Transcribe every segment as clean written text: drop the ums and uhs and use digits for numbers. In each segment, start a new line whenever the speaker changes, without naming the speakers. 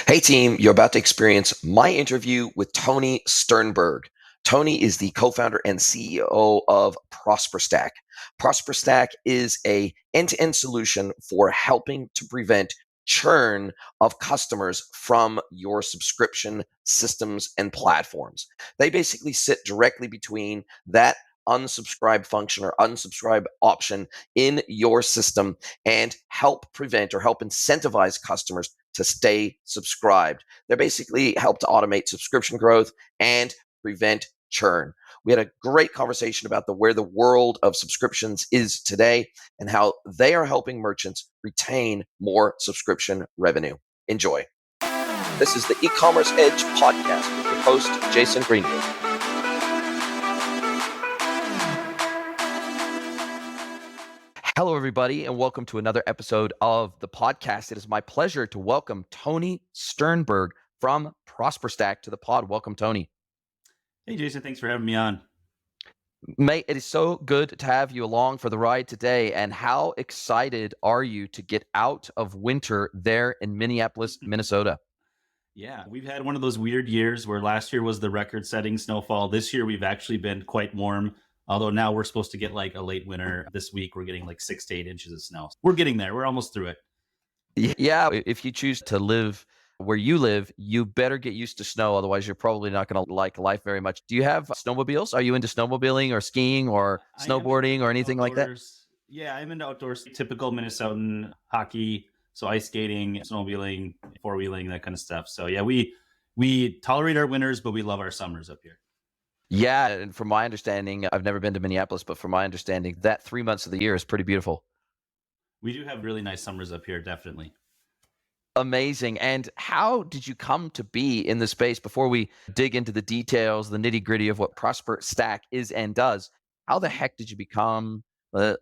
Hey team, you're about to experience my interview with Tony Sternberg. Tony is the co-founder and CEO of Prosperstack. Prosperstack is a end-to-end solution for helping to prevent churn of customers from your subscription systems and platforms. They basically sit directly between that unsubscribe function or unsubscribe option in your system and help prevent or help incentivize customers to stay subscribed. They basically help to automate subscription growth and prevent churn. We had a great conversation about where the world of subscriptions is today and how they are helping merchants retain more subscription revenue. Enjoy. This is the E-commerce Edge podcast with your host, Jason Greenwood. Hello, everybody, and welcome to another episode of the podcast. It is my pleasure to welcome Tony Sternberg from Prosperstack to the pod. Welcome, Tony.
Hey, Jason. Thanks for having me on.
Mate, it is so good to have you along for the ride today. And how excited are you to get out of winter there in Minneapolis, Minnesota?
Yeah, we've had one of those weird years where last year was the record-setting snowfall. This year, we've actually been quite warm. Although now we're supposed to get like a late winter. This week, we're getting like 6 to 8 inches of snow. We're getting there. We're almost through it.
Yeah, if you choose to live where you live, you better get used to snow. Otherwise, you're probably not going to like life very much. Do you have snowmobiles? Are you into snowmobiling or skiing or snowboarding or anything like that?
Yeah, I'm into outdoors. Typical Minnesotan hockey. So ice skating, snowmobiling, four-wheeling, that kind of stuff. So yeah, we tolerate our winters, but we love our summers up here.
Yeah, and from my understanding, I've never been to Minneapolis, but from my understanding, that 3 months of the year is pretty beautiful.
We do have really nice summers up here, definitely.
Amazing. And how did you come to be in the space? Before we dig into the details, the nitty-gritty of what Prosperstack is and does, how the heck did you become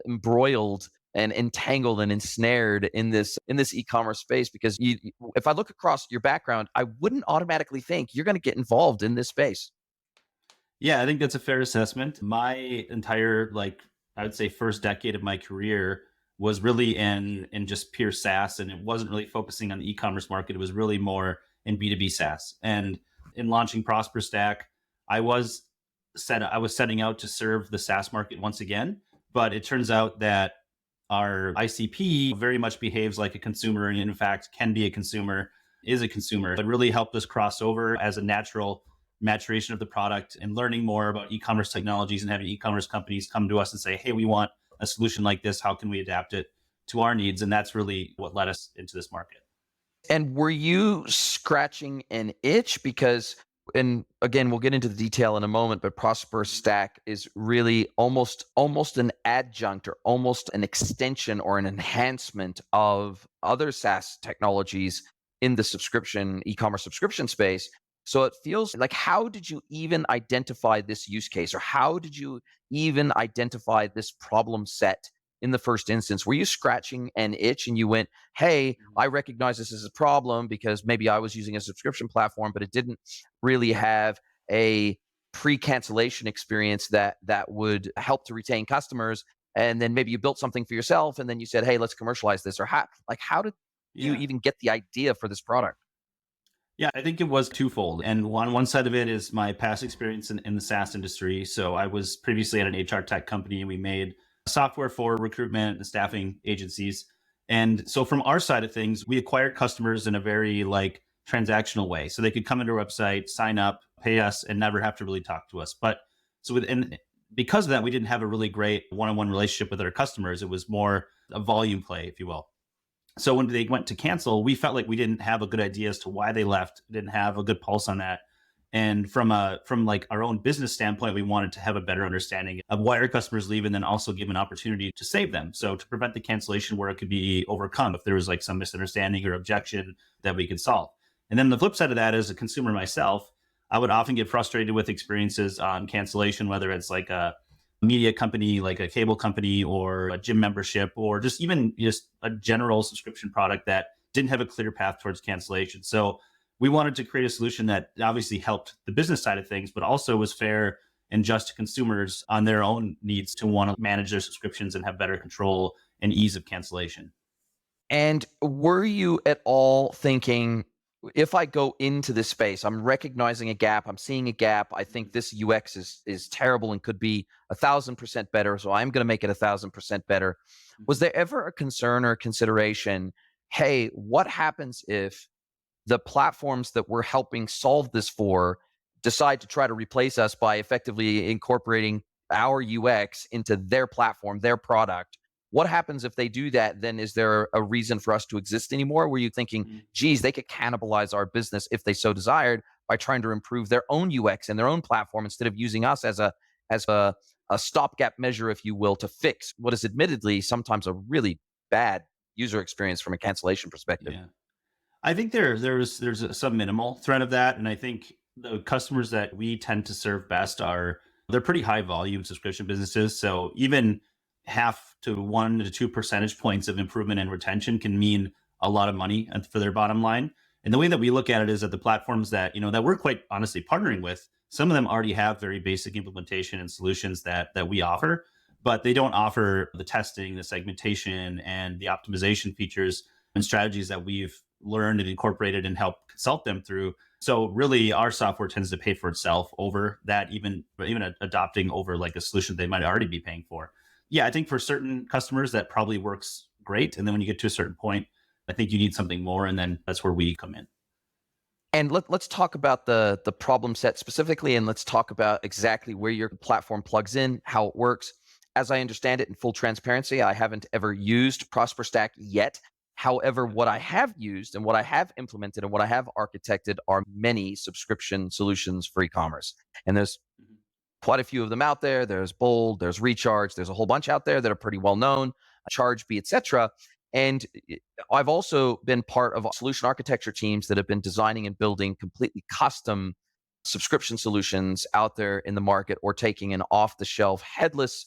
embroiled and entangled and ensnared in this e-commerce space? Because if I look across your background, I wouldn't automatically think you're going to get involved in this space.
Yeah, I think that's a fair assessment. My entire, I would say, first decade of my career was really in just pure SaaS, and it wasn't really focusing on the e-commerce market. It was really more in B2B SaaS. And in launching Prosperstack, I was setting out to serve the SaaS market once again, but it turns out that our ICP very much behaves like a consumer, and in fact can be a consumer, is a consumer. It really helped us cross over as a natural maturation of the product and learning more about e-commerce technologies and having e-commerce companies come to us and say, hey, we want a solution like this. How can we adapt it to our needs? And that's really what led us into this market.
And were you scratching an itch? Because, and again, we'll get into the detail in a moment, but Prosperstack is really almost an adjunct or almost an extension or an enhancement of other SaaS technologies in the e-commerce subscription space. So it feels like, how did you even identify this use case, or how did you even identify this problem set in the first instance? Were you scratching an itch and you went, hey, I recognize this as a problem because maybe I was using a subscription platform, but it didn't really have a pre-cancellation experience that would help to retain customers. And then maybe you built something for yourself and then you said, hey, let's commercialize this. Or how did you even get the idea for this product?
Yeah, I think it was twofold. And one side of it is my past experience in the SaaS industry. So I was previously at an HR tech company, and we made software for recruitment and staffing agencies. And so from our side of things, we acquired customers in a very transactional way. So they could come into our website, sign up, pay us, and never have to really talk to us. But because of that, we didn't have a really great one-on-one relationship with our customers. It was more a volume play, if you will. So when they went to cancel, we felt like we didn't have a good idea as to why they left. Didn't have a good pulse on that. And from our own business standpoint, we wanted to have a better understanding of why our customers leave, and then also give an opportunity to save them. So to prevent the cancellation where it could be overcome if there was some misunderstanding or objection that we could solve. And then the flip side of that, as a consumer myself, I would often get frustrated with experiences on cancellation, whether it's like a media company, like a cable company or a gym membership, or just a general subscription product that didn't have a clear path towards cancellation. So we wanted to create a solution that obviously helped the business side of things, but also was fair and just to consumers on their own needs to want to manage their subscriptions and have better control and ease of cancellation.
And were you at all thinking, if I go into this space, I'm recognizing a gap, I'm seeing a gap. I think this UX is terrible and could be 1,000% better. So I'm going to make it 1,000% better. Was there ever a concern or a consideration? Hey, what happens if the platforms that we're helping solve this for decide to try to replace us by effectively incorporating our UX into their platform, their product? What happens if they do that? Then is there a reason for us to exist anymore? Were you thinking, geez, they could cannibalize our business if they so desired by trying to improve their own UX and their own platform instead of using us as a stopgap measure, if you will, to fix what is admittedly sometimes a really bad user experience from a cancellation perspective?
Yeah. I think some minimal threat of that, and I think the customers that we tend to serve best they're pretty high volume subscription businesses. So even half to 1 to 2 percentage points of improvement in retention can mean a lot of money for their bottom line. And the way that we look at it is that the platforms that we're quite honestly partnering with, some of them already have very basic implementation and solutions that we offer, but they don't offer the testing, the segmentation, and the optimization features and strategies that we've learned and incorporated and helped consult them through. So really our software tends to pay for itself over that, even adopting over like a solution they might already be paying for. Yeah, I think for certain customers that probably works great. And then when you get to a certain point, I think you need something more. And then that's where we come in.
And let's talk about the problem set specifically, and let's talk about exactly where your platform plugs in, how it works. As I understand it, in full transparency, I haven't ever used Prosperstack yet. However, what I have used and what I have implemented and what I have architected are many subscription solutions for e-commerce. And there's quite a few of them out there. There's Bold, there's Recharge, there's a whole bunch out there that are pretty well known, ChargeBee, etc. And I've also been part of solution architecture teams that have been designing and building completely custom subscription solutions out there in the market, or taking an off-the-shelf headless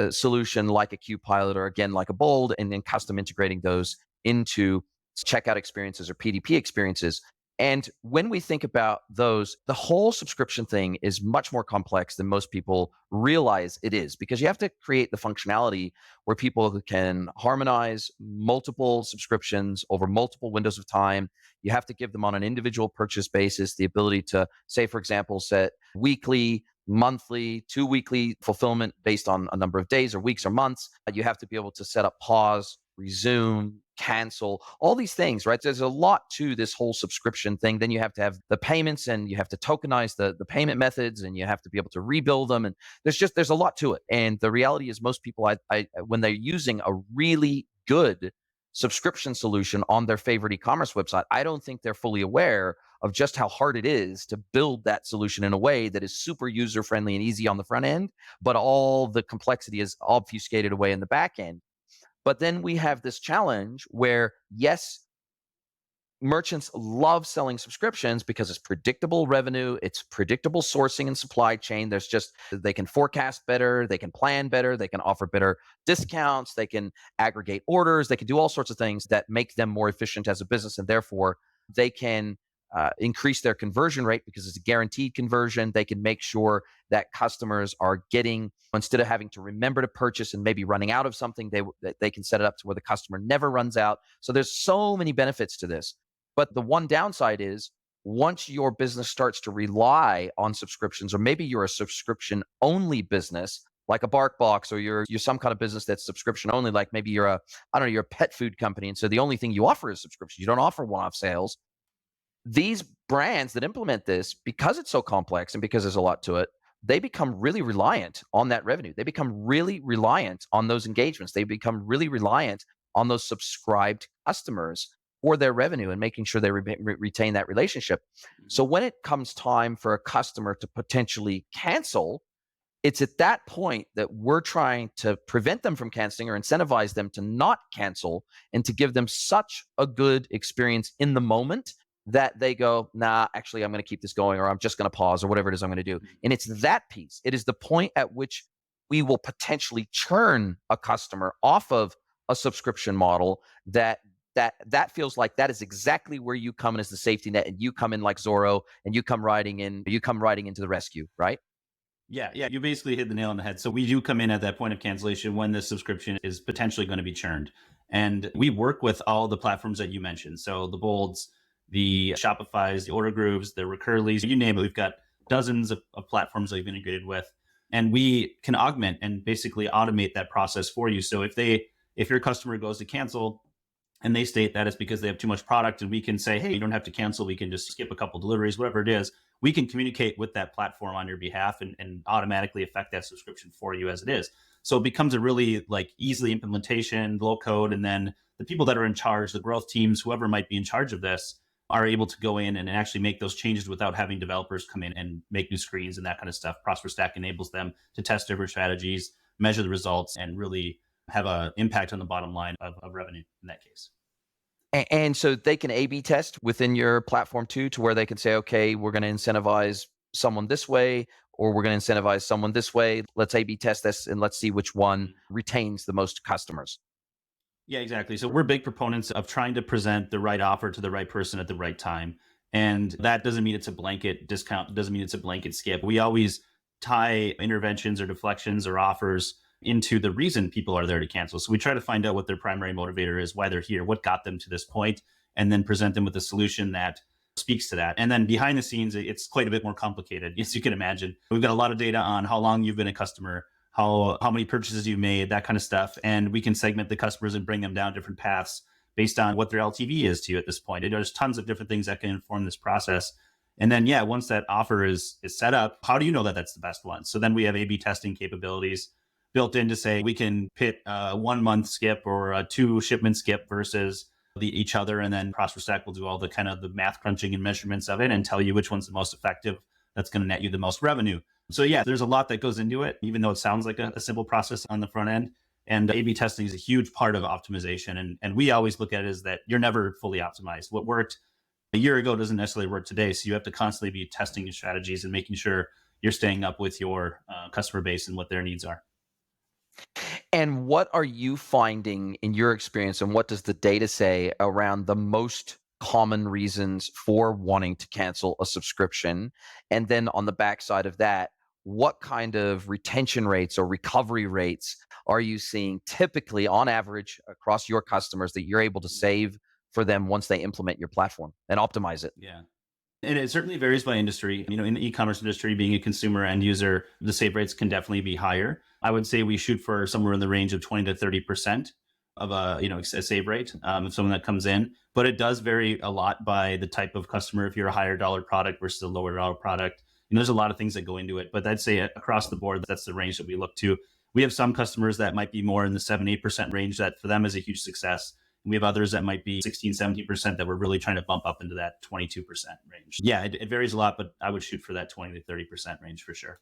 solution like a QPilot, or again like a Bold, and then custom integrating those into checkout experiences or PDP experiences. And when we think about those, the whole subscription thing is much more complex than most people realize it is, because you have to create the functionality where people can harmonize multiple subscriptions over multiple windows of time. You have to give them on an individual purchase basis the ability to, say, for example, set weekly, monthly, 2 weekly fulfillment based on a number of days or weeks or months. You have to be able to set up pause, resume, cancel, all these things, right? There's a lot to this whole subscription thing. Then you have to have the payments, and you have to tokenize the payment methods, and you have to be able to rebuild them. And there's a lot to it. And the reality is most people, when they're using a really good subscription solution on their favorite e-commerce website, I don't think they're fully aware of just how hard it is to build that solution in a way that is super user-friendly and easy on the front end, but all the complexity is obfuscated away in the back end. But then we have this challenge where, yes, merchants love selling subscriptions because it's predictable revenue, it's predictable sourcing and supply chain. They can forecast better, they can plan better, they can offer better discounts, they can aggregate orders, they can do all sorts of things that make them more efficient as a business, and therefore they can increase their conversion rate because it's a guaranteed conversion. They can make sure that customers are getting, instead of having to remember to purchase and maybe running out of something, they can set it up to where the customer never runs out. So there's so many benefits to this. But the one downside is, once your business starts to rely on subscriptions, or maybe you're a subscription only business like a BarkBox, or you're some kind of business that's subscription only, like maybe you're a pet food company, and so the only thing you offer is subscriptions. You don't offer one-off sales. These brands that implement this, because it's so complex and because there's a lot to it, they become really reliant on that revenue. They become really reliant on those engagements. They become really reliant on those subscribed customers for their revenue and making sure they retain that relationship. So when it comes time for a customer to potentially cancel, it's at that point that we're trying to prevent them from canceling or incentivize them to not cancel, and to give them such a good experience in the moment that they go, nah, actually, I'm going to keep this going, or I'm just going to pause, or whatever it is I'm going to do. And it's that piece. It is the point at which we will potentially churn a customer off of a subscription model that feels like that is exactly where you come in as the safety net, and you come in like Zorro, and you come riding into the rescue, right?
Yeah, you basically hit the nail on the head. So we do come in at that point of cancellation when the subscription is potentially going to be churned. And we work with all the platforms that you mentioned. So the Bolds, the Shopify's, the Order Grooves, the Recurly's, you name it. We've got dozens of platforms that we've integrated with, and we can augment and basically automate that process for you. So if your customer goes to cancel and they state that it's because they have too much product, and we can say, hey, you don't have to cancel, we can just skip a couple deliveries, whatever it is, we can communicate with that platform on your behalf and automatically affect that subscription for you as it is. So it becomes a really like easily implementation, low code, and then the people that are in charge, the growth teams, whoever might be in charge of this, are able to go in and actually make those changes without having developers come in and make new screens and that kind of stuff. Prosperstack enables them to test different strategies, measure the results, and really have an impact on the bottom line of revenue in that case.
And so they can A/B test within your platform too, to where they can say, okay, we're going to incentivize someone this way, or we're going to incentivize someone this way. Let's A/B test this and let's see which one retains the most customers.
Yeah, exactly. So we're big proponents of trying to present the right offer to the right person at the right time. And that doesn't mean it's a blanket discount. It doesn't mean it's a blanket skip. We always tie interventions or deflections or offers into the reason people are there to cancel. So we try to find out what their primary motivator is, why they're here, what got them to this point, and then present them with a solution that speaks to that. And then behind the scenes, it's quite a bit more complicated, as you can imagine. We've got a lot of data on how long you've been a customer, how many purchases you made, that kind of stuff. And we can segment the customers and bring them down different paths based on what their LTV is to you at this point. There's tons of different things that can inform this process. And then, yeah, once that offer is set up, how do you know that that's the best one? So then we have A/B testing capabilities built in to say we can pit a 1 month skip or a 2 shipment skip versus each other. And then Prosperstack will do all the kind of the math crunching and measurements of it and tell you which one's the most effective, that's going to net you the most revenue. So yeah, there's a lot that goes into it, even though it sounds like a simple process on the front end. And A/B testing is a huge part of optimization. And we always look at it as that you're never fully optimized. What worked a year ago doesn't necessarily work today. So you have to constantly be testing your strategies and making sure you're staying up with your customer base and what their needs are.
And what are you finding in your experience, and what does the data say around the most common reasons for wanting to cancel a subscription? And then on the backside of that, what kind of retention rates or recovery rates are you seeing typically on average across your customers that you're able to save for them once they implement your platform and optimize it?
Yeah. And it certainly varies by industry. In the e-commerce industry, being a consumer end user, the save rates can definitely be higher. I would say we shoot for somewhere in the range of 20 to 30% of a save rate of someone that comes in. But it does vary a lot by the type of customer. If you're a higher dollar product versus a lower dollar product, there's a lot of things that go into it. But I'd say across the board, that's the range that we look to. We have some customers that might be more in the 7-8% range that for them is a huge success. We have others that might be 16-17% that we're really trying to bump up into that 22% range. Yeah, it varies a lot, but I would shoot for that 20 to 30% range for sure.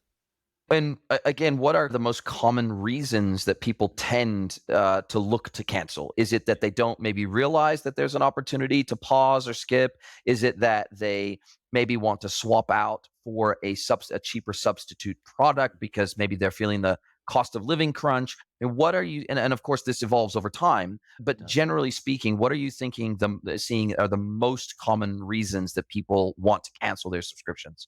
And again, what are the most common reasons that people tend to look to cancel? Is it that they don't maybe realize that there's an opportunity to pause or skip? Is it that they maybe want to swap out for a cheaper substitute product because maybe they're feeling the cost of living crunch? And what are you? And of course, this evolves over time. But generally speaking, what are you thinking? Seeing are the most common reasons that people want to cancel their subscriptions?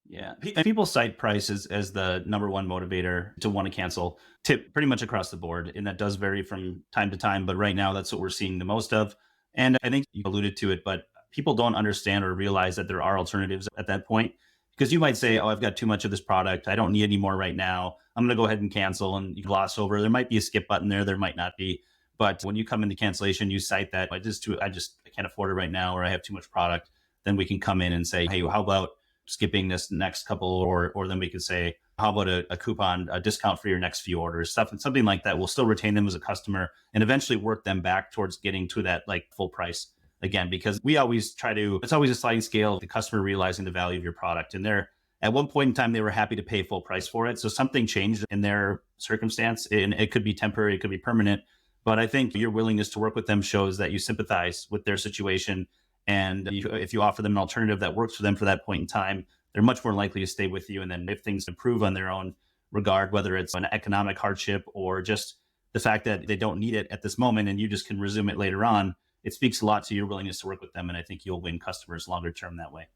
Yeah. People cite price as the number one motivator to want to cancel pretty much across the board. And that does vary from time to time. But right now, that's what we're seeing the most of. And I think you alluded to it, but people don't understand or realize that there are alternatives at that point. Because you might say, oh, I've got too much of this product. I don't need any more right now. I'm going to go ahead and cancel, and you gloss over. There might be a skip button there. There might not be. But when you come into cancellation, you cite that I can't afford it right now, or I have too much product. Then we can come in and say, hey, how about skipping this next couple, or then we could say, how about a coupon, a discount for your next few orders, something like that. We'll still retain them as a customer and eventually work them back towards getting to that like full price again, because we always it's always a sliding scale of the customer realizing the value of your product. And at one point in time, they were happy to pay full price for it. So something changed in their circumstance, and it could be temporary, it could be permanent. But I think your willingness to work with them shows that you sympathize with their situation. And if you offer them an alternative that works for them for that point in time, they're much more likely to stay with you. And then if things improve on their own regard, whether it's an economic hardship or just the fact that they don't need it at this moment and you just can resume it later on, it speaks a lot to your willingness to work with them. And I think you'll win customers longer term that way.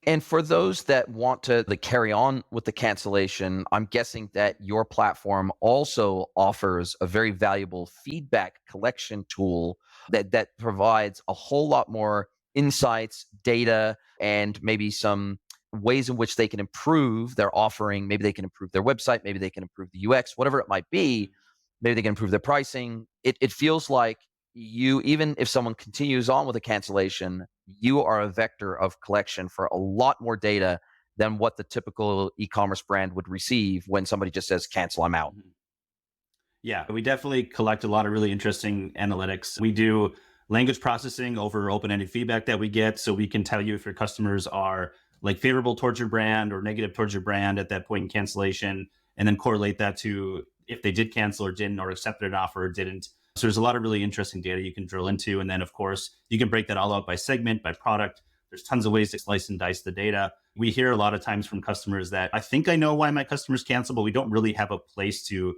And for those that want to carry on with the cancellation, I'm guessing that your platform also offers a very valuable feedback collection tool that provides a whole lot more insights, data, and maybe some ways in which they can improve their offering. Maybe they can improve their website, maybe they can improve the UX, whatever it might be. Maybe they can improve their pricing. It feels like you, even if someone continues on with a cancellation, you are a vector of collection for a lot more data than what the typical e-commerce brand would receive when somebody just says, cancel, I'm out.
Yeah, we definitely collect a lot of really interesting analytics. We do language processing over open-ended feedback that we get, so we can tell you if your customers are like favorable towards your brand or negative towards your brand at that point in cancellation, and then correlate that to if they did cancel or didn't, or accepted an offer or didn't. So there's a lot of really interesting data you can drill into, and then of course you can break that all out by segment, by product. There's tons of ways to slice and dice the data. We hear a lot of times from customers that I think I know why my customers cancel, but we don't really have a place to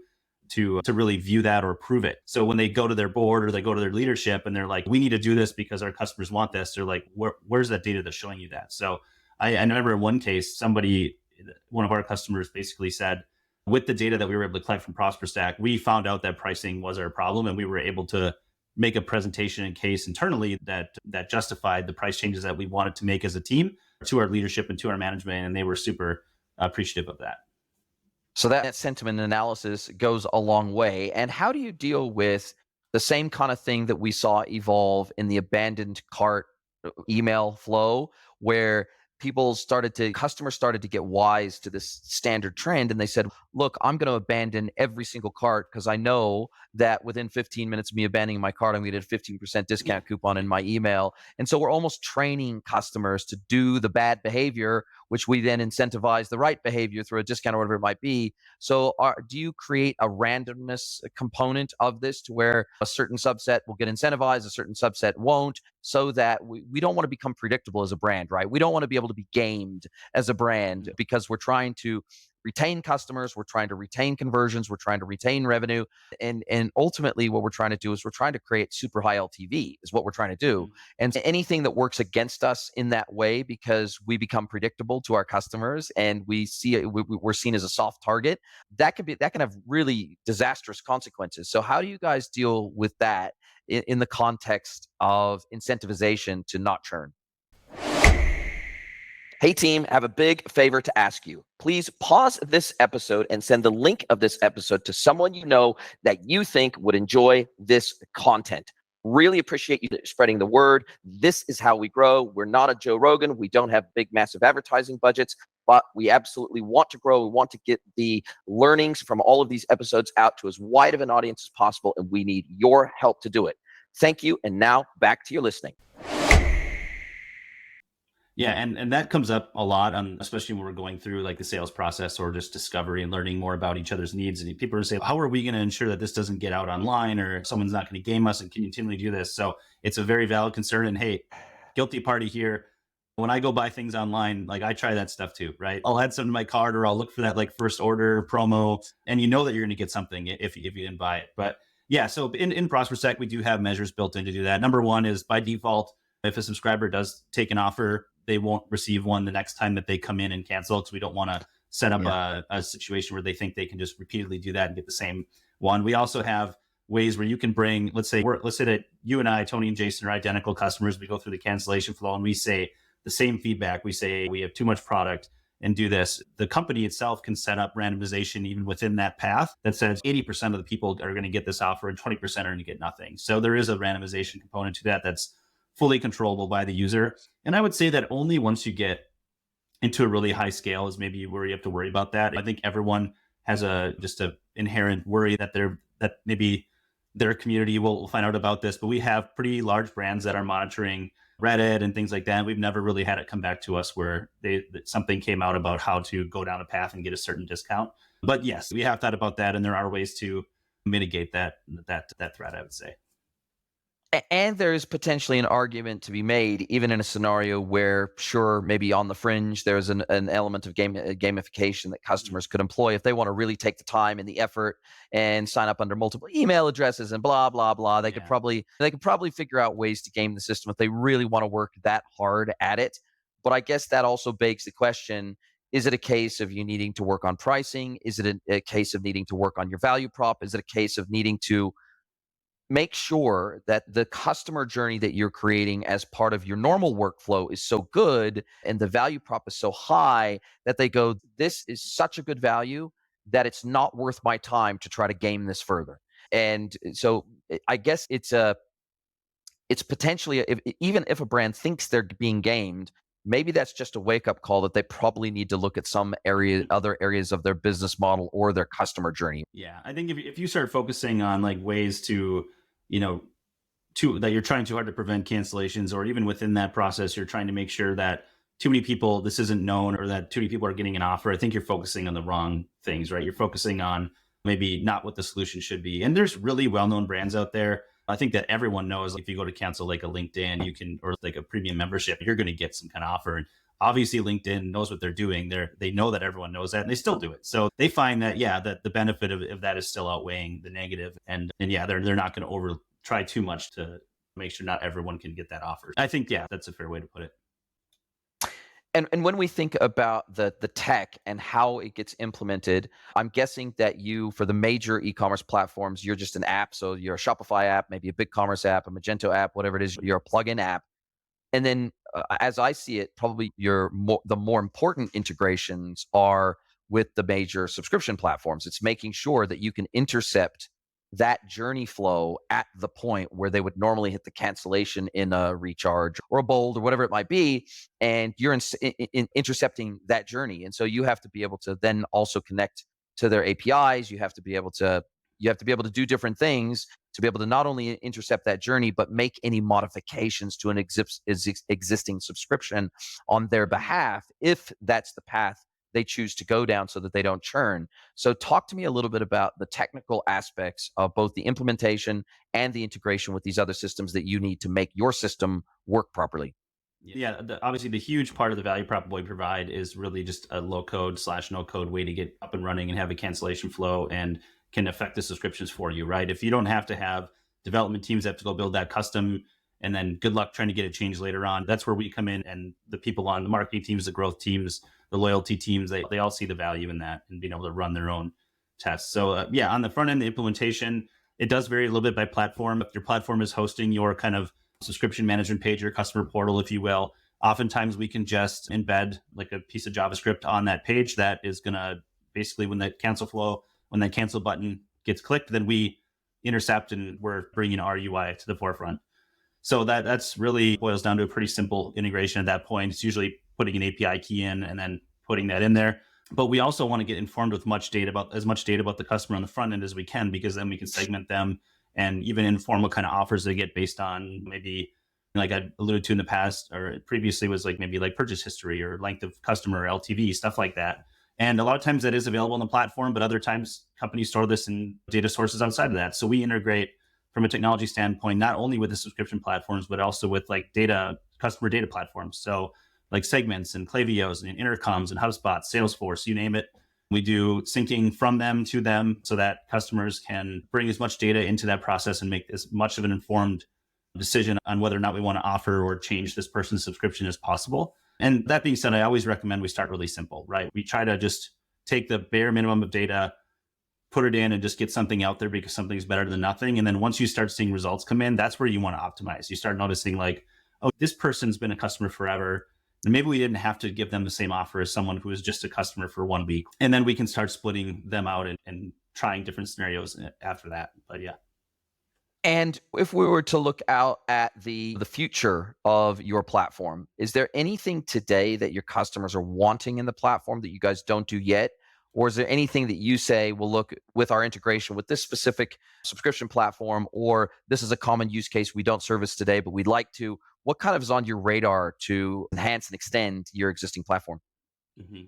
really view that or prove it. So when they go to their board or they go to their leadership and they're like, we need to do this because our customers want this, they're like, where's that data that's showing you that? So I remember in one case, one of our customers basically said, with the data that we were able to collect from Prosperstack, we found out that pricing was our problem, and we were able to make a presentation and case internally that justified the price changes that we wanted to make as a team to our leadership and to our management, and they were super appreciative of that.
So that sentiment analysis goes a long way. And how do you deal with the same kind of thing that we saw evolve in the abandoned cart email flow, where customers started to get wise to this standard trend, and they said, look, I'm going to abandon every single cart because I know that within 15 minutes of me abandoning my cart, I'm going to get a 15% discount coupon in my email. And so we're almost training customers to do the bad behavior, which we then incentivize the right behavior through a discount or whatever it might be. So do you create a randomness component of this to where a certain subset will get incentivized, a certain subset won't, so that we don't want to become predictable as a brand, right? We don't want to be able to be gamed as a brand, because we're trying to retain customers, we're trying to retain conversions, we're trying to retain revenue, and ultimately what we're trying to do is we're trying to create super high LTV is what we're trying to do. And anything that works against us in that way, because we become predictable to our customers and we're seen as a soft target, that can have really disastrous consequences. So how do you guys deal with that in the context of incentivization to not churn? Hey team, I have a big favor to ask you. Please pause this episode and send the link of this episode to someone you know that you think would enjoy this content. Really appreciate you spreading the word. This is how we grow. We're not a Joe Rogan. We don't have big, massive advertising budgets, but we absolutely want to grow. We want to get the learnings from all of these episodes out to as wide of an audience as possible, and we need your help to do it. Thank you, and now back to your listening.
Yeah, and that comes up a lot, especially when we're going through like the sales process or just discovery and learning more about each other's needs. And people are saying, how are we going to ensure that this doesn't get out online, or someone's not going to game us and continually do this? So it's a very valid concern. And hey, guilty party here. When I go buy things online, like I try that stuff too, right? I'll add some to my cart, or I'll look for that like first order promo, and you know that you're going to get something if you didn't buy it. But yeah, so in Prosperstack, we do have measures built in to do that. Number one is by default, if a subscriber does take an offer, they won't receive one the next time that they come in and cancel, because we don't want to set up a situation where they think they can just repeatedly do that and get the same one. We also have ways where you can bring, let's say that you and I, Tony and Jason, are identical customers. We go through the cancellation flow and we say the same feedback. We say we have too much product and do this. The company itself can set up randomization even within that path that says 80% of the people are going to get this offer and 20% are going to get nothing. So there is a randomization component to that that's fully controllable by the user. And I would say that only once you get into a really high scale is maybe where you have to worry about that. I think everyone has just a inherent worry that maybe their community will find out about this, but we have pretty large brands that are monitoring Reddit and things like that. We've never really had it come back to us where something came out about how to go down a path and get a certain discount. But yes, we have thought about that, and there are ways to mitigate that threat, I would say.
And there's potentially an argument to be made, even in a scenario where, sure, maybe on the fringe, there's an element of gamification that customers could employ if they want to really take the time and the effort and sign up under multiple email addresses and blah, blah, blah. They could probably figure out ways to game the system if they really want to work that hard at it. But I guess that also begs the question, is it a case of you needing to work on pricing? Is it a case of needing to work on your value prop? Is it a case of needing to make sure that the customer journey that you're creating as part of your normal workflow is so good and the value prop is so high that they go, this is such a good value that it's not worth my time to try to game this further. And so I guess it's potentially, even if a brand thinks they're being gamed, maybe that's just a wake up call that they probably need to look at some other areas of their business model or their customer journey.
Yeah, I think if you start focusing on like ways to, you know, to that you're trying too hard to prevent cancellations, or even within that process, you're trying to make sure that too many people this isn't known, or that too many people are getting an offer. I think you're focusing on the wrong things, right? You're focusing on maybe not what the solution should be. And there's really well-known brands out there. I think that everyone knows, like, if you go to cancel like a LinkedIn, you can, or like a premium membership, you're going to get some kind of offer. And obviously LinkedIn knows what they're doing. They know that everyone knows that, and they still do it. So they find that, yeah, that the benefit of that is still outweighing the negative. And yeah, they're not going to over try too much to make sure not everyone can get that offer. I think, yeah, that's a fair way to put it.
And when we think about the tech and how it gets implemented, I'm guessing that you, for the major e-commerce platforms, you're just an app. So you're a Shopify app, maybe a BigCommerce app, a Magento app, whatever it is. You're a plugin app. And then, as I see it, probably the more important integrations are with the major subscription platforms. It's making sure that you can intercept that journey flow at the point where they would normally hit the cancellation in a recharge or a bold or whatever it might be, and you're in intercepting that journey. And so you have to be able to then also connect to their APIs. You have to be able to do different things to be able to not only intercept that journey, but make any modifications to an existing subscription on their behalf, if that's the path they choose to go down, so that they don't churn. So talk to me a little bit about the technical aspects of both the implementation and the integration with these other systems that you need to make your system work properly.
Yeah, obviously the huge part of the value prop we provide is really just a low code / no code way to get up and running and have a cancellation flow, and can affect the subscriptions for you, right? If you don't have to have development teams that have to go build that custom, and then good luck trying to get it changed later on. That's where we come in, and the people on the marketing teams, the growth teams, the loyalty teams, they all see the value in that and being able to run their own tests. So yeah, on the front end, the implementation, it does vary a little bit by platform. If your platform is hosting your kind of subscription management page, your customer portal, if you will, oftentimes we can just embed like a piece of JavaScript on that page that is going to basically, when that cancel button gets clicked, then we intercept and we're bringing our UI to the forefront. So that's really boils down to a pretty simple integration at that point. It's usually putting an API key in and then putting that in there. But we also want to get informed with as much data about the customer on the front end as we can, because then we can segment them and even inform what kind of offers they get based on, maybe, like I alluded to in the past or previously, was like maybe like purchase history or length of customer, LTV, stuff like that. And a lot of times that is available on the platform, but other times companies store this in data sources outside of that. So we integrate from a technology standpoint, not only with the subscription platforms, but also with like customer data platforms. So like Segments and Klaviyo's and Intercoms and HubSpot, Salesforce, you name it. We do syncing from them to them so that customers can bring as much data into that process and make as much of an informed decision on whether or not we want to offer or change this person's subscription as possible. And that being said, I always recommend we start really simple, right? We try to just take the bare minimum of data, put it in, and just get something out there, because something's better than nothing. And then once you start seeing results come in, that's where you want to optimize. You start noticing like, oh, this person's been a customer forever, and maybe we didn't have to give them the same offer as someone who was just a customer for 1 week. And then we can start splitting them out and trying different scenarios after that. But yeah.
And if we were to look out at the future of your platform, is there anything today that your customers are wanting in the platform that you guys don't do yet? Or is there anything that you say, well, look, with our integration with this specific subscription platform, or this is a common use case we don't service today, but we'd like to? What kind of is on your radar to enhance and extend your existing platform?
Mm-hmm.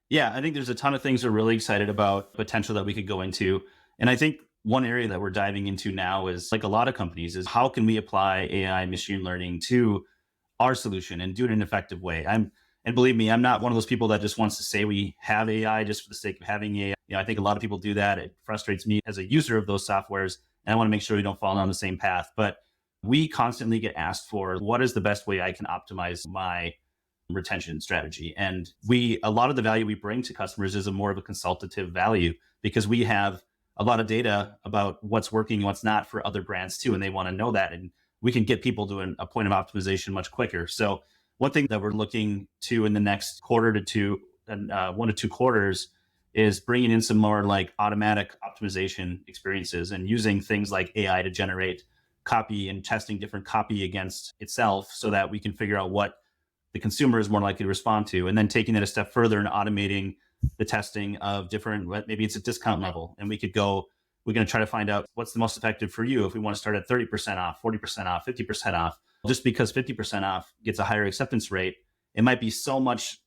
Yeah, I think there's a ton of things we're really excited about, potential that we could go into. And I think one area that we're diving into now is, like a lot of companies, is how can we apply AI machine learning to our solution and do it in an effective way. And believe me, I'm not one of those people that just wants to say we have AI just for the sake of having AI. I think a lot of people do that. It frustrates me as a user of those softwares, and I want to make sure we don't fall down the same path. But we constantly get asked for, what is the best way I can optimize my retention strategy? And a lot of the value we bring to customers is a more of a consultative value, because we have a lot of data about what's working and what's not for other brands too, and they want to know that. And we can get people to a point of optimization much quicker. So one thing that we're looking to in the next quarter to two, and 1 to 2 quarters, is bringing in some more like automatic optimization experiences and using things like AI to generate copy and testing different copy against itself so that we can figure out what the consumer is more likely to respond to, and then taking it a step further and automating the testing of different, maybe it's a discount level, and we're going to try to find out what's the most effective for you if we want to start at 30% off, 40% off, 50% off. Just because 50% off gets a higher acceptance rate, it might be so much,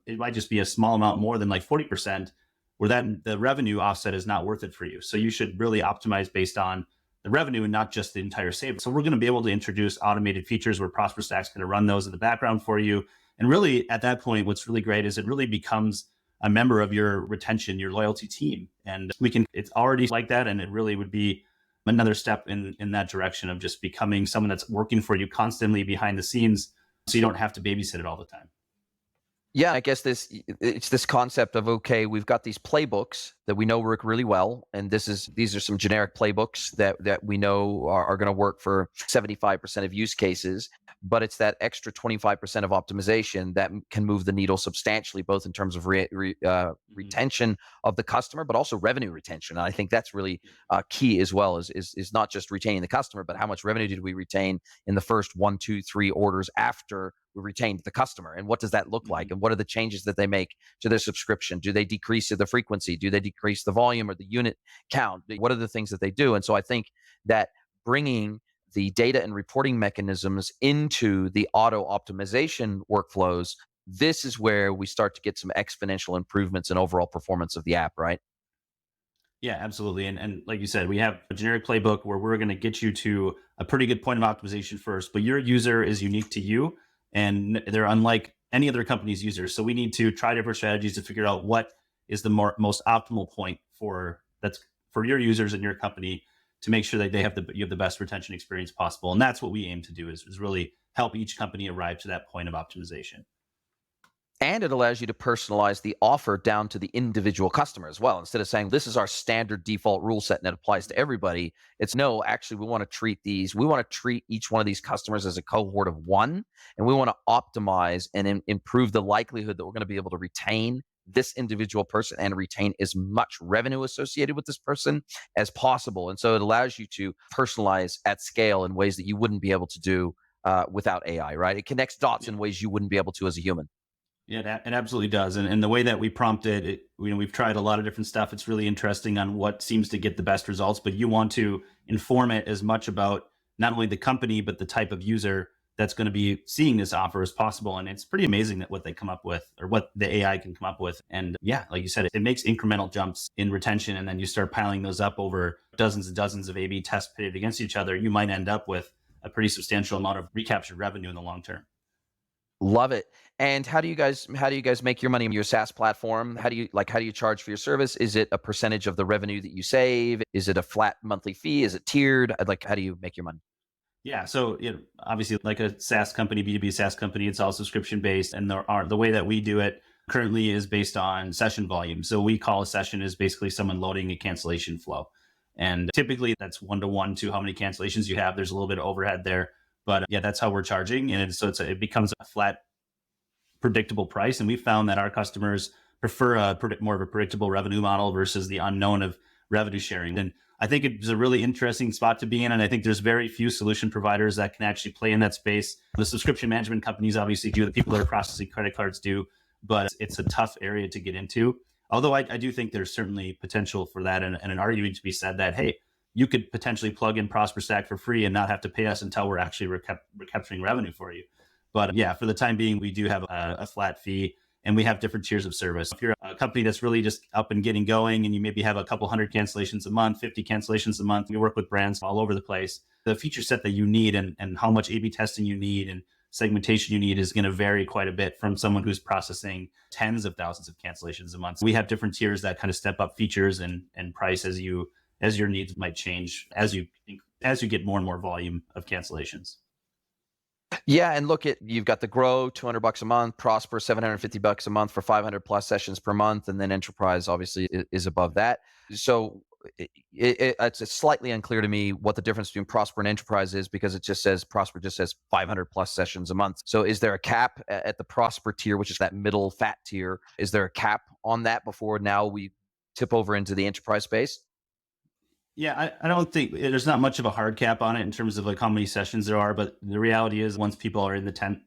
it might just be a small amount more than like 40%, where that the revenue offset is not worth it for you. So you should really optimize based on the revenue and not just the entire savings. So we're going to be able to introduce automated features where Prosperstack's going to run those in the background for you. And really, at that point, what's really great is it really becomes a member of your retention, your loyalty team. And it's already like that. And it really would be another step in that direction of just becoming someone that's working for you constantly behind the scenes, so you don't have to babysit it all the time.
Yeah, I guess it's this concept of, okay, we've got these playbooks that we know work really well, and these are some generic playbooks that we know are going to work for 75% of use cases, but it's that extra 25% of optimization that can move the needle substantially, both in terms of retention of the customer, but also revenue retention. And I think that's really key as well, is not just retaining the customer, but how much revenue did we retain in the first 1, 2, 3 orders after we retained the customer, and what does that look like, and what are the changes that they make to their subscription? Do they decrease the frequency? Do they decrease the volume or the unit count? What are the things that they do? And so I think that bringing the data and reporting mechanisms into the auto optimization workflows, this is where we start to get some exponential improvements in overall performance of the app, right?
Yeah, absolutely. And like you said, we have a generic playbook where we're going to get you to a pretty good point of optimization first, but your user is unique to you and they're unlike any other company's users. So we need to try different strategies to figure out what is the most optimal point for your users and your company, to make sure that you have the best retention experience possible. And that's what we aim to do, is really help each company arrive to that point of optimization.
And it allows you to personalize the offer down to the individual customer as well. Instead of saying, this is our standard default rule set and it applies to everybody, it's no, actually, we want to treat each one of these customers as a cohort of one. And we want to optimize and improve the likelihood that we're going to be able to retain this individual person and retain as much revenue associated with this person as possible. And so it allows you to personalize at scale in ways that you wouldn't be able to do without AI, right? It connects dots in ways you wouldn't be able to as a human.
Yeah, it absolutely does. And the way that we prompt it, we've tried a lot of different stuff. It's really interesting on what seems to get the best results, but you want to inform it as much about not only the company, but the type of user that's going to be seeing this offer as possible. And it's pretty amazing that what they come up with, or what the AI can come up with. And yeah, like you said, it makes incremental jumps in retention. And then you start piling those up over dozens and dozens of A/B tests pitted against each other. You might end up with a pretty substantial amount of recaptured revenue in the long term.
Love it. And how do you guys make your money on your SaaS platform? How do you charge for your service? Is it a percentage of the revenue that you save? Is it a flat monthly fee? Is it tiered? How do you make your money?
Yeah, so obviously, like a SaaS company, B2B SaaS company, it's all subscription based, and the way that we do it currently is based on session volume. So we call a session is basically someone loading a cancellation flow, and typically that's 1-to-1 to how many cancellations you have. There's a little bit of overhead there, but yeah, that's how we're charging, and it becomes a flat, predictable price. And we found that our customers prefer more of a predictable revenue model versus the unknown of revenue sharing. And I think it's a really interesting spot to be in. And I think there's very few solution providers that can actually play in that space. The subscription management companies obviously do, the people that are processing credit cards do, but it's a tough area to get into. Although I do think there's certainly potential for that, and an argument to be said that, hey, you could potentially plug in Prosperstack for free and not have to pay us until we're actually recapturing revenue for you. But yeah, for the time being, we do have a flat fee, and we have different tiers of service. If you're a company that's really just up and getting going, and you maybe have a couple hundred cancellations a month, 50 cancellations a month, we work with brands all over the place. The feature set that you need and how much A/B testing you need and segmentation you need is going to vary quite a bit from someone who's processing tens of thousands of cancellations a month. So we have different tiers that kind of step up features and price as your needs might change as you get more and more volume of cancellations.
Yeah, and you've got the Grow, $200 a month, Prosper, $750 a month for 500 plus sessions per month, and then Enterprise obviously is above that. So
it's slightly unclear to me what the difference between Prosper and Enterprise is, because it just says Prosper just says 500 plus sessions a month. So is there a cap at the Prosper tier, which is that middle fat tier? Is there a cap on that before now we tip over into the enterprise space?
Yeah, I don't think there's not much of a hard cap on it in terms of like how many sessions there are, but the reality is once people are in the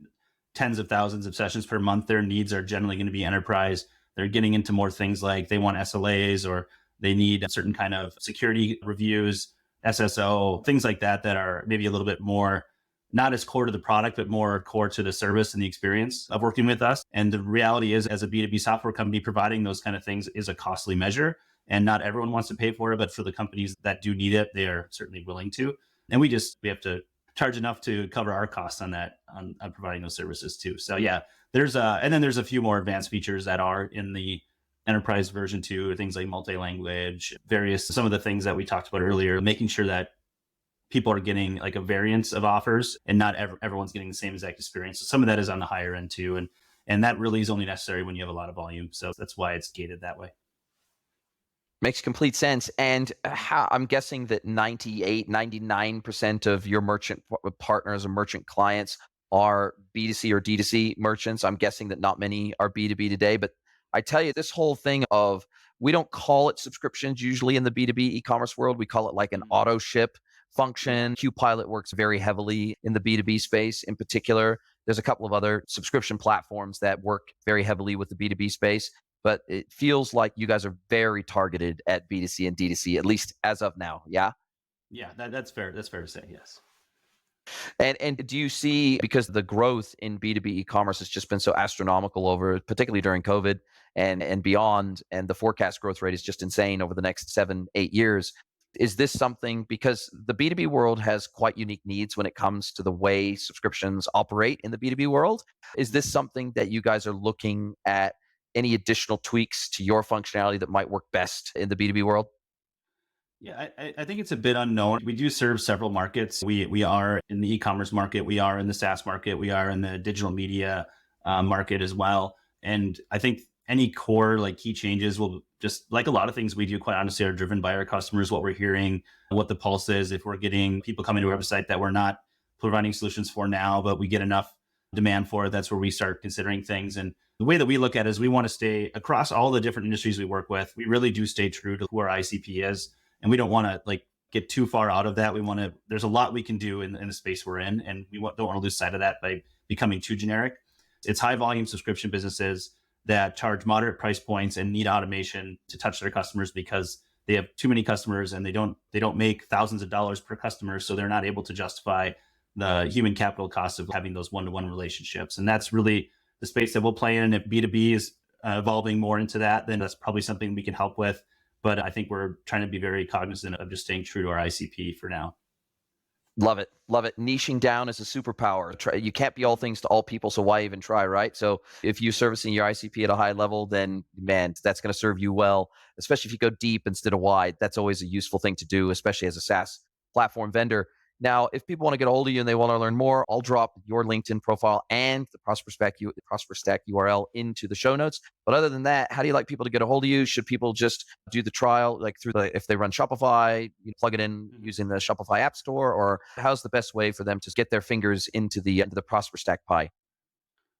tens of thousands of sessions per month, their needs are generally going to be enterprise. They're getting into more things like they want SLAs, or they need a certain kind of security reviews, SSO, things like that, that are maybe a little bit more not as core to the product, but more core to the service and the experience of working with us. And the reality is, as a B2B software company, providing those kind of things is a costly measure, and not everyone wants to pay for it, but for the companies that do need it, they are certainly willing to. And we have to charge enough to cover our costs on that, on providing those services too. So yeah, and then there's a few more advanced features that are in the enterprise version 2, things like multi-language, some of the things that we talked about earlier, making sure that people are getting like a variance of offers and not everyone's getting the same exact experience. So some of that is on the higher end too. And that really is only necessary when you have a lot of volume. So that's why it's gated that way.
Makes complete sense. And I'm guessing that 98, 99% of your merchant partners or merchant clients are B2C or D2C merchants. I'm guessing that not many are B2B today. But I tell you, this whole thing of, we don't call it subscriptions usually in the B2B e-commerce world. We call it like an auto ship function. QPilot works very heavily in the B2B space in particular. There's a couple of other subscription platforms that work very heavily with the B2B space, but it feels like you guys are very targeted at B2C and D2C, at least as of now. Yeah.
Yeah, that's fair. That's fair to say. Yes.
And do you see, because the growth in B2B e-commerce has just been so astronomical over, particularly during COVID and beyond, and the forecast growth rate is just insane over the next 7-8 years. Is this something, because the B2B world has quite unique needs when it comes to the way subscriptions operate in the B2B world? Is this something that you guys are looking at, any additional tweaks to your functionality that might work best in the B2B world?
Yeah, I think it's a bit unknown. We do serve several markets. We are in the e-commerce market. We are in the SaaS market. We are in the digital media market as well. And I think any core like key changes will, just like a lot of things we do, quite honestly, are driven by our customers, what we're hearing, what the pulse is. If we're getting people coming to our website that we're not providing solutions for now, but we get enough demand for it, that's where we start considering things. And the way that we look at it is we want to stay across all the different industries we work with. We really do stay true to who our ICP is. And we don't want to like get too far out of that. There's a lot we can do in the space we're in, and we don't want to lose sight of that by becoming too generic. It's high volume subscription businesses that charge moderate price points and need automation to touch their customers, because they have too many customers and they don't make thousands of dollars per customer. So they're not able to justify the human capital costs of having those one-to-one relationships. And that's really the space that we'll play in. If B2B is evolving more into that, then that's probably something we can help with. But I think we're trying to be very cognizant of just staying true to our ICP for now.
Love it. Love it. Niching down is a superpower. You can't be all things to all people, so why even try, right? So if you're servicing your ICP at a high level, then man, that's going to serve you well, especially if you go deep instead of wide. That's always a useful thing to do, especially as a SaaS platform vendor. Now, if people want to get a hold of you and they want to learn more, I'll drop your LinkedIn profile and the Prosperstack URL into the show notes. But other than that, how do you like people to get a hold of you? Should people just do the trial, like if they run Shopify, you plug it in using the Shopify App Store, or how's the best way for them to get their fingers into the Prosperstack pie?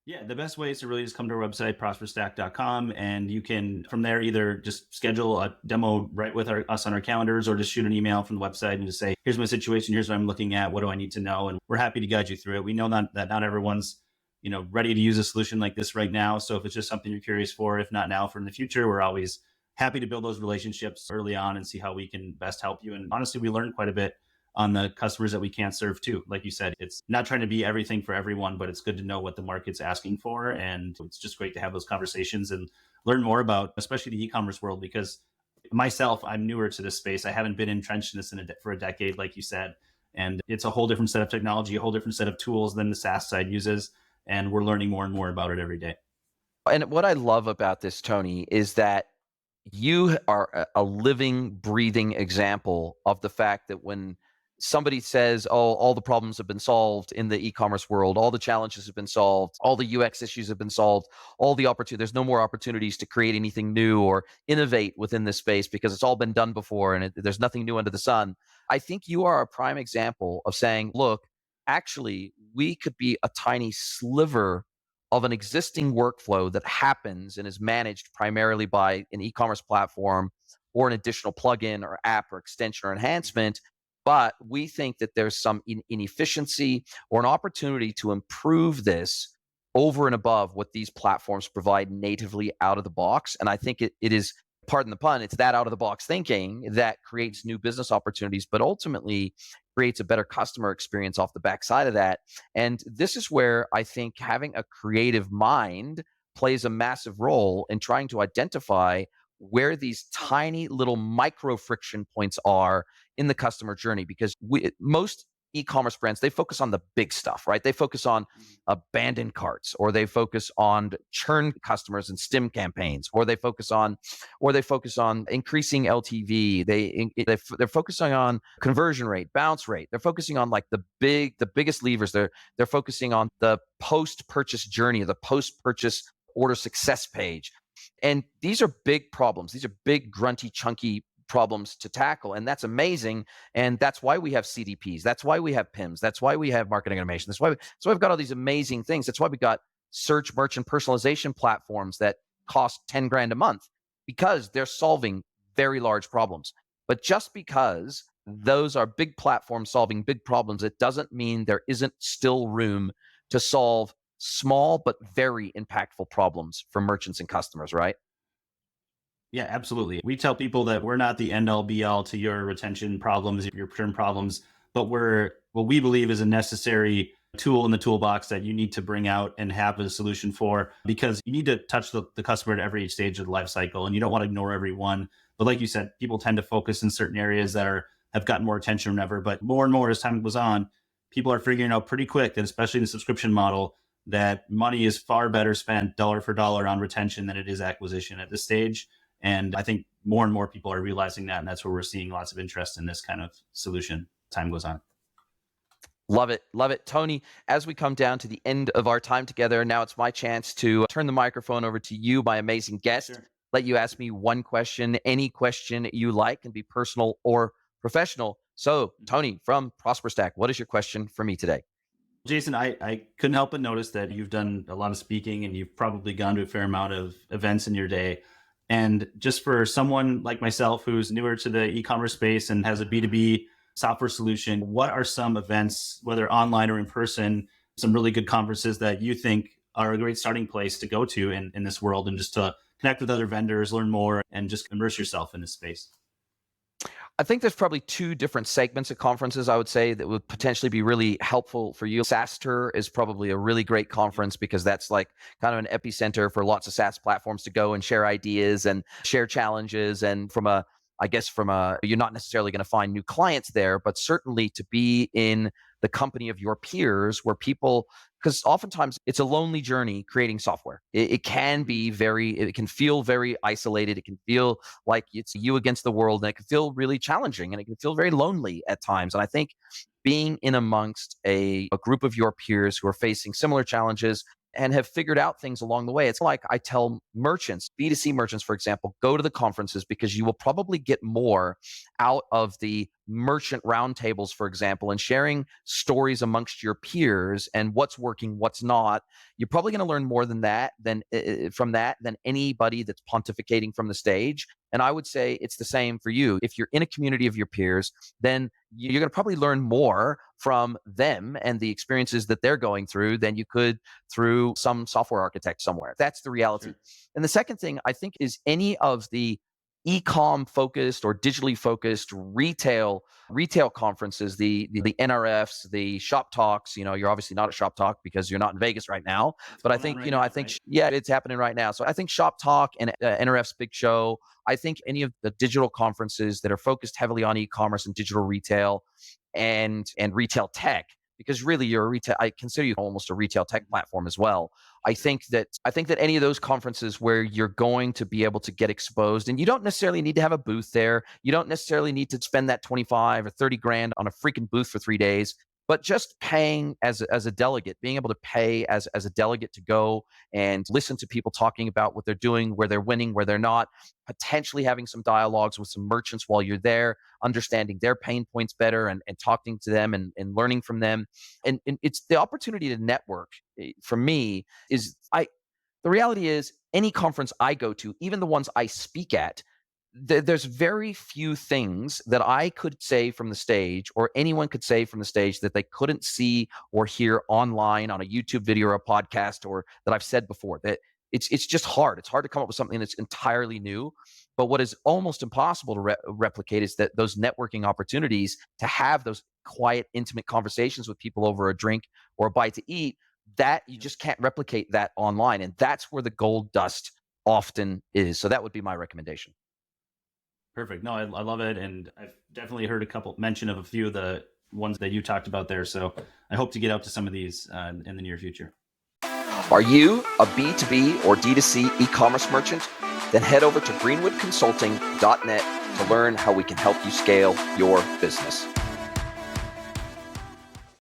Yeah, the best way is to really just come to our website, prosperstack.com, and you can, from there, either just schedule a demo right with us on our calendars, or just shoot an email from the website and just say, here's my situation, here's what I'm looking at, what do I need to know? And we're happy to guide you through it. We know that not everyone's ready to use a solution like this right now. So if it's just something you're curious for, if not now, for in the future, we're always happy to build those relationships early on and see how we can best help you. And honestly, we learned quite a bit on the customers that we can't serve too. Like you said, it's not trying to be everything for everyone, but it's good to know what the market's asking for. And it's just great to have those conversations and learn more about, especially the e-commerce world, because myself, I'm newer to this space. I haven't been entrenched in this for a decade, like you said. And it's a whole different set of technology, a whole different set of tools than the SaaS side uses. And we're learning more and more about it every day.
And what I love about this, Tony, is that you are a living, breathing example of the fact that when somebody says, oh, all the problems have been solved in the e-commerce world, all the challenges have been solved, all the UX issues have been solved, all the opportunity, there's no more opportunities to create anything new or innovate within this space because it's all been done before and there's nothing new under the sun. I think you are a prime example of saying, look, actually, we could be a tiny sliver of an existing workflow that happens and is managed primarily by an e-commerce platform or an additional plugin or app or extension or enhancement. But we think that there's some inefficiency or an opportunity to improve this over and above what these platforms provide natively out of the box. And I think it is, pardon the pun, it's that out of the box thinking that creates new business opportunities, but ultimately creates a better customer experience off the backside of that. And this is where I think having a creative mind plays a massive role in trying to identify where these tiny little micro friction points are in the customer journey, because most e-commerce brands, they focus on the big stuff, right? They focus on abandoned carts, or they focus on churn customers and stim campaigns, or they focus on increasing LTV. They're focusing on conversion rate, bounce rate. They're focusing on like the biggest levers. They're focusing on the post-purchase journey, the post-purchase order success page. And these are big problems. These are big, grunty, chunky problems to tackle. And that's amazing. And that's why we have CDPs. That's why we have PIMs. That's why we have marketing automation. That's why we've got all these amazing things. That's why we got search merchant personalization platforms that cost 10 grand a month, because they're solving very large problems. But just because those are big platforms solving big problems, it doesn't mean there isn't still room to solve small but very impactful problems for merchants and customers, right?
Yeah, absolutely. We tell people that we're not the end all be all to your retention problems, your return problems, but we're what we believe is a necessary tool in the toolbox that you need to bring out and have a solution for, because you need to touch the customer at every stage of the life cycle and you don't want to ignore everyone. But like you said, people tend to focus in certain areas that have gotten more attention than ever. But more and more as time goes on, people are figuring out pretty quick, and especially in the subscription model, that money is far better spent dollar for dollar on retention than it is acquisition at this stage. And I think more and more people are realizing that. And that's where we're seeing lots of interest in this kind of solution as time goes on.
Love it. Love it. Tony, as we come down to the end of our time together, now it's my chance to turn the microphone over to you, my amazing guest.
Sure.
Let you ask me one question, any question you like, can be personal or professional. So, Tony from Prosperstack, what is your question for me today?
Jason, I couldn't help but notice that you've done a lot of speaking and you've probably gone to a fair amount of events in your day. And just for someone like myself who's newer to the e-commerce space and has a B2B software solution, what are some events, whether online or in person, some really good conferences that you think are a great starting place to go to in this world, and just to connect with other vendors, learn more, and just immerse yourself in this space?
I think there's probably two different segments of conferences I would say that would potentially be really helpful for you. SaaStr is probably a really great conference because that's like kind of an epicenter for lots of SaaS platforms to go and share ideas and share challenges. And you're not necessarily going to find new clients there, but certainly to be in the company of your peers where people, because oftentimes it's a lonely journey creating software. It can feel very isolated. It can feel like it's you against the world, and it can feel really challenging, and it can feel very lonely at times. And I think being in amongst a group of your peers who are facing similar challenges and have figured out things along the way. It's like I tell merchants, B2C merchants, for example, go to the conferences because you will probably get more out of the merchant roundtables, for example, and sharing stories amongst your peers and what's working, what's not. You're probably going to learn more than than anybody that's pontificating from the stage. And I would say it's the same for you. If you're in a community of your peers, then you're going to probably learn more from them and the experiences that they're going through than you could through some software architect somewhere. That's the reality. Sure. And the second thing I think is any of the e-com focused or digitally focused retail conferences, the NRFs, the Shop Talks. You're obviously not at Shop Talk because you're not in Vegas right now. But I think yeah, it's happening right now. So I think Shop Talk and NRF's big show. I think any of the digital conferences that are focused heavily on e-commerce and digital retail and retail tech, because really you're a retail, I consider you almost a retail tech platform as well. I think that any of those conferences where you're going to be able to get exposed, and you don't necessarily need to have a booth there. You don't necessarily need to spend that 25 or 30 grand on a freaking booth for 3 days. But just paying as a delegate, being able to pay as a delegate to go and listen to people talking about what they're doing, where they're winning, where they're not, potentially having some dialogues with some merchants while you're there, understanding their pain points better, and talking to them, and learning from them. And it's the opportunity to network. For me, is the reality is, any conference I go to, even the ones I speak at, there's very few things that I could say from the stage, or anyone could say from the stage, that they couldn't see or hear online on a YouTube video or a podcast, or that I've said before. That it's just hard. It's hard to come up with something that's entirely new. But what is almost impossible to replicate is that those networking opportunities, to have those quiet, intimate conversations with people over a drink or a bite to eat, that you just can't replicate that online. And that's where the gold dust often is. So that would be my recommendation.
Perfect. No, I love it. And I've definitely heard mention of a few of the ones that you talked about there. So I hope to get out to some of these in the near future.
Are you a B2B or D2C e-commerce merchant? Then head over to greenwoodconsulting.net to learn how we can help you scale your business.